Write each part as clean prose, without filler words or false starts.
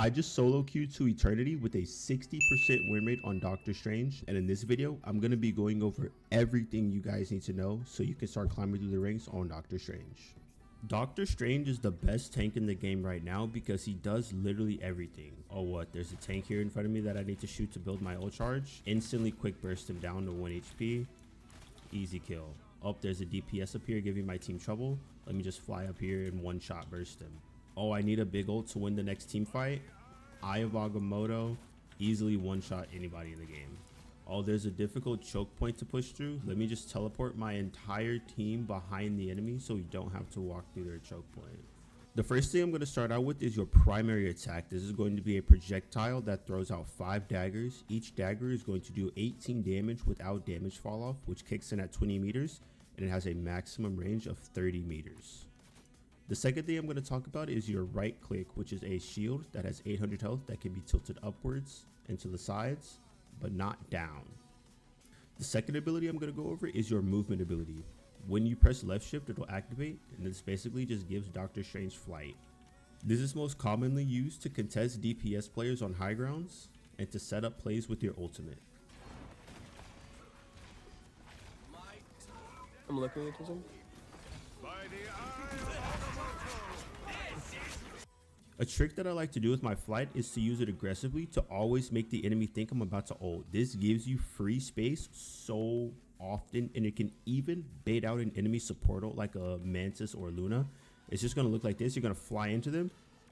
I just solo queued to eternity with a 60% win rate on Doctor Strange, and in this video I'm going to be going over everything you guys need to know so you can start climbing through the ranks on Doctor Strange. Doctor Strange is the best tank in the game right now because he does literally everything. Oh what, there's a tank here in front of me that I need to shoot to build my ult charge. Instantly quick burst him down to 1 HP. Easy kill. Oh, there's a DPS up here giving my team trouble. Let me just fly up here and one shot burst him. Oh, I need a big ult to win the next team fight. Eye of Agamotto, easily one shot anybody in the game. Oh, there's a difficult choke point to push through. Let me just teleport my entire team behind the enemy so we don't have to walk through their choke point. The first thing I'm going to start out with is your primary attack. This is going to be a projectile that throws out 5 daggers. Each dagger is going to do 18 damage without damage fall off, which kicks in at 20 meters, and it has a maximum range of 30 meters. The second thing I'm going to talk about is your right click, which is a shield that has 800 health that can be tilted upwards and to the sides, but not down. The second ability I'm going to go over is your movement ability. When you press left shift, it'll activate, and this basically just gives Doctor Strange flight. This is most commonly used to contest DPS players on high grounds and to set up plays with your ultimate. I'm looking at him. A trick that I like to do with my flight is to use it aggressively to always make the enemy think I'm about to ult. This gives you free space so often, and it can even bait out an enemy support ult like a Mantis or Luna. It's just going to look like this. You're going to fly into them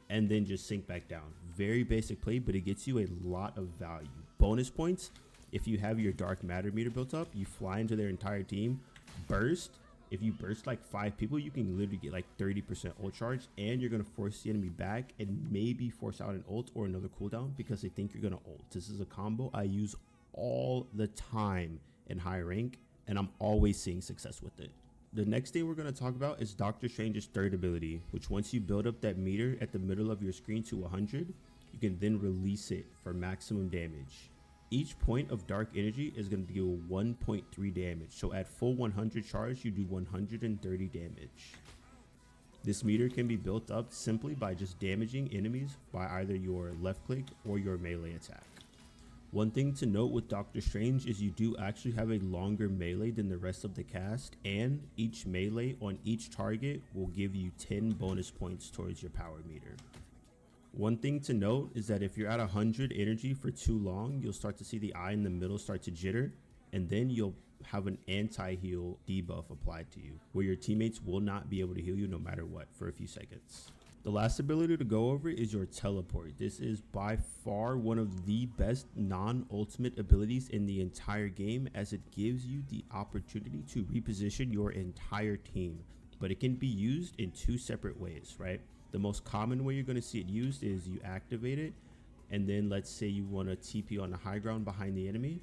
and then just sink back down. Very basic play, but it gets you a lot of value. Bonus points, if you have your dark matter meter built up, you fly into their entire team, burst. If you burst like 5 people, you can literally get like 30% ult charge, and you're going to force the enemy back and maybe force out an ult or another cooldown because they think you're going to ult. This is a combo I use all the time in high rank, and I'm always seeing success with it. The next thing we're going to talk about is Doctor Strange's third ability, which once you build up that meter at the middle of your screen to 100, you can then release it for maximum damage. Each point of dark energy is going to deal 1.3 damage, so at full 100 charge you do 130 damage. This meter can be built up simply by just damaging enemies by either your left click or your melee attack. One thing to note with Doctor Strange is you do actually have a longer melee than the rest of the cast, and each melee on each target will give you 10 bonus points towards your power meter. One thing to note is that if you're at 100 energy for too long, you'll start to see the eye in the middle start to jitter, and then you'll have an anti-heal debuff applied to you, where your teammates will not be able to heal you no matter what for a few seconds. The last ability to go over is your teleport. This is by far one of the best non-ultimate abilities in the entire game, as it gives you the opportunity to reposition your entire team, but it can be used in 2 separate ways, right? The most common way you're going to see it used is you activate it, and then let's say you want to TP on the high ground behind the enemy,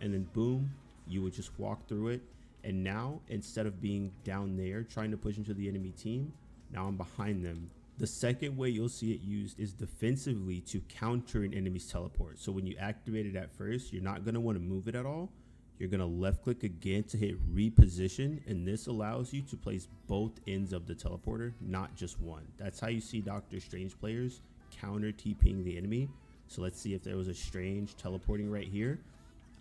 and then boom, you would just walk through it, and now instead of being down there trying to push into the enemy team, now I'm behind them. The second way you'll see it used is defensively to counter an enemy's teleport. So when you activate it at first, you're not going to want to move it at all. You're going to left click again to hit reposition, and this allows you to place both ends of the teleporter, not just one. That's how you see Doctor Strange players counter TPing the enemy. So let's see if there was a Strange teleporting right here.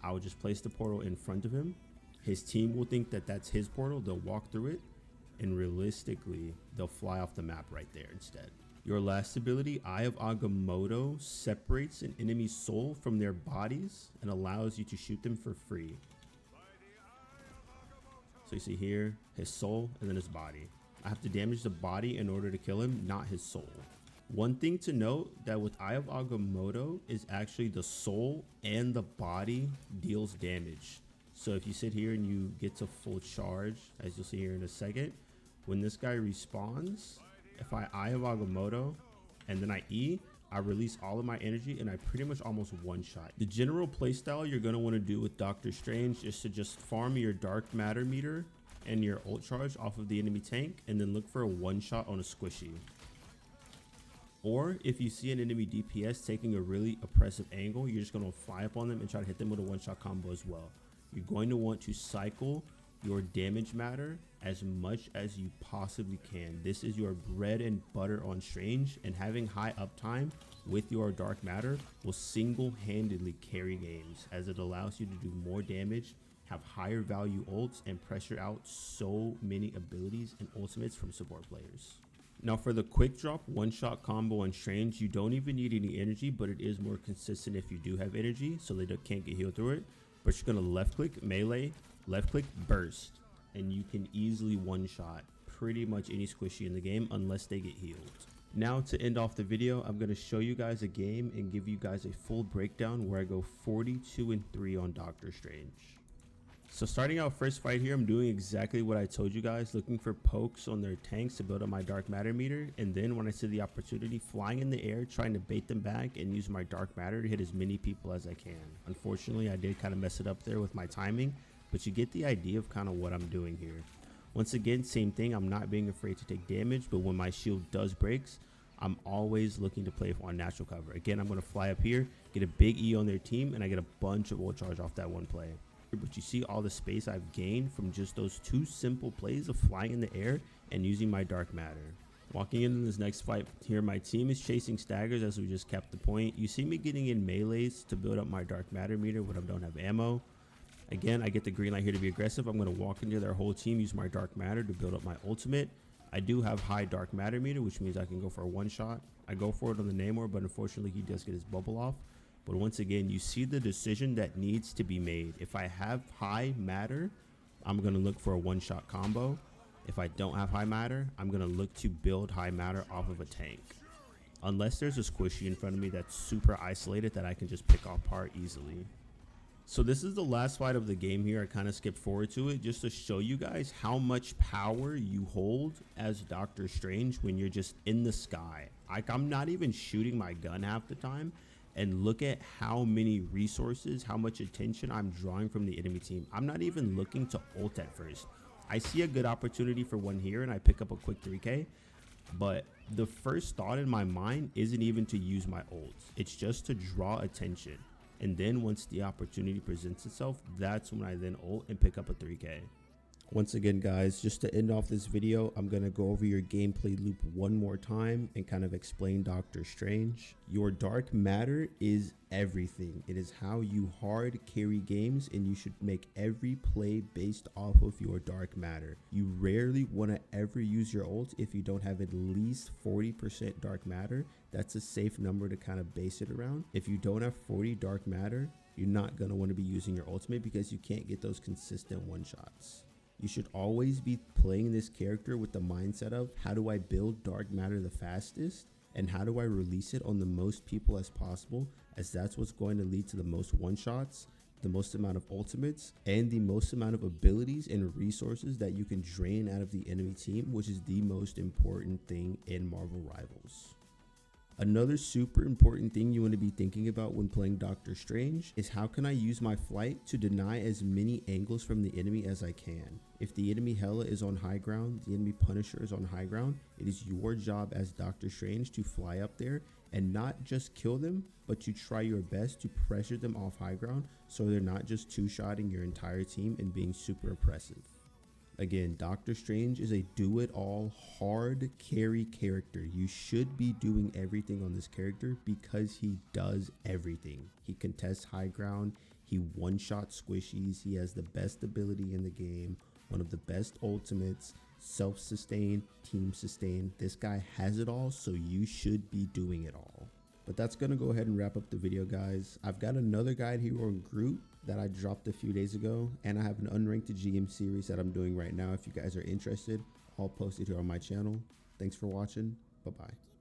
I would just place the portal in front of him. His team will think that that's his portal. They'll walk through it, and realistically, they'll fly off the map right there instead. Your last ability, Eye of Agamotto, separates an enemy's soul from their bodies and allows you to shoot them for free. So you see here, his soul and then his body. I have to damage the body in order to kill him, not his soul. One thing to note that with Eye of Agamotto is actually the soul and the body deals damage. So if you sit here and you get to full charge, as you'll see here in a second, when this guy respawns, if I Eye of Agamotto and then I E, I release all of my energy and I pretty much almost one-shot. The general playstyle you're going to want to do with Doctor Strange is to just farm your dark matter meter and your ult charge off of the enemy tank, and then look for a one-shot on a squishy. Or if you see an enemy DPS taking a really oppressive angle, you're just going to fly up on them and try to hit them with a one-shot combo as well. You're going to want to cycle your damage matter as much as you possibly can. This is your bread and butter on Strange, and having high uptime with your dark matter will single-handedly carry games, as it allows you to do more damage, have higher value ults, and pressure out so many abilities and ultimates from support players. Now for the quick drop one-shot combo on Strange, you don't even need any energy, but it is more consistent if you do have energy, so they can't get healed through it. But you're gonna left click melee, left click burst, and you can easily one-shot pretty much any squishy in the game unless they get healed. Now to end off the video, I'm going to show you guys a game and give you guys a full breakdown where I go 42-3 on Doctor Strange. So starting out first fight here, I'm doing exactly what I told you guys, looking for pokes on their tanks to build up my dark matter meter, and then when I see the opportunity, flying in the air, trying to bait them back and use my dark matter to hit as many people as I can. Unfortunately, I did kind of mess it up there with my timing, but you get the idea of kind of what I'm doing here. Once again, same thing, I'm not being afraid to take damage, but when my shield does breaks, I'm always looking to play on natural cover. Again, I'm going to fly up here, get a big E on their team, and I get a bunch of ult charge off that one play. But you see all the space I've gained from just those two simple plays of flying in the air and using my dark matter. Walking into this next fight here, my team is chasing staggers as we just kept the point. You see me getting in melees to build up my dark matter meter when I don't have ammo. Again, I get the green light here to be aggressive. I'm going to walk into their whole team, use my dark matter to build up my ultimate. I do have high dark matter meter, which means I can go for a one shot. I go for it on the Namor, but unfortunately he does get his bubble off. But once again, you see the decision that needs to be made. If I have high matter, I'm going to look for a one-shot combo. If I don't have high matter, I'm going to look to build high matter off of a tank. Unless there's a squishy in front of me that's super isolated that I can just pick apart easily. So this is the last fight of the game here. I kind of skipped forward to it just to show you guys how much power you hold as Doctor Strange when you're just in the sky. Like, I'm not even shooting my gun half the time. And look at how many resources, how much attention I'm drawing from the enemy team. I'm not even looking to ult at first. I see a good opportunity for one here and I pick up a quick 3K. But the first thought in my mind isn't even to use my ults. It's just to draw attention. And then once the opportunity presents itself, that's when I then ult and pick up a 3K. Once again, guys, just to end off this video, I'm going to go over your gameplay loop one more time and kind of explain Doctor Strange. Your dark matter is everything. It is how you hard carry games, and you should make every play based off of your dark matter. You rarely want to ever use your ult if you don't have at least 40% dark matter. That's a safe number to kind of base it around. If you don't have 40 dark matter, you're not going to want to be using your ultimate because you can't get those consistent one shots. You should always be playing this character with the mindset of how do I build dark matter the fastest and how do I release it on the most people as possible, as that's what's going to lead to the most one shots, the most amount of ultimates, and the most amount of abilities and resources that you can drain out of the enemy team, which is the most important thing in Marvel Rivals. Another super important thing you want to be thinking about when playing Doctor Strange is how can I use my flight to deny as many angles from the enemy as I can. If the enemy Hela is on high ground, the enemy Punisher is on high ground, it is your job as Doctor Strange to fly up there and not just kill them, but to try your best to pressure them off high ground so they're not just two-shotting your entire team and being super oppressive. Again, Doctor Strange is a do-it-all hard carry character. You should be doing everything on this character because he does everything. He contests high ground, he one-shot squishies, he has the best ability in the game, one of the best ultimates, self-sustain, team sustain. This guy has it all, so you should be doing it all. But that's going to go ahead and wrap up the video, guys. I've got another guide here on Groot that I dropped a few days ago, and I have an unranked to GM series that I'm doing right now. If you guys are interested, I'll post it here on my channel. Thanks for watching. Bye-bye.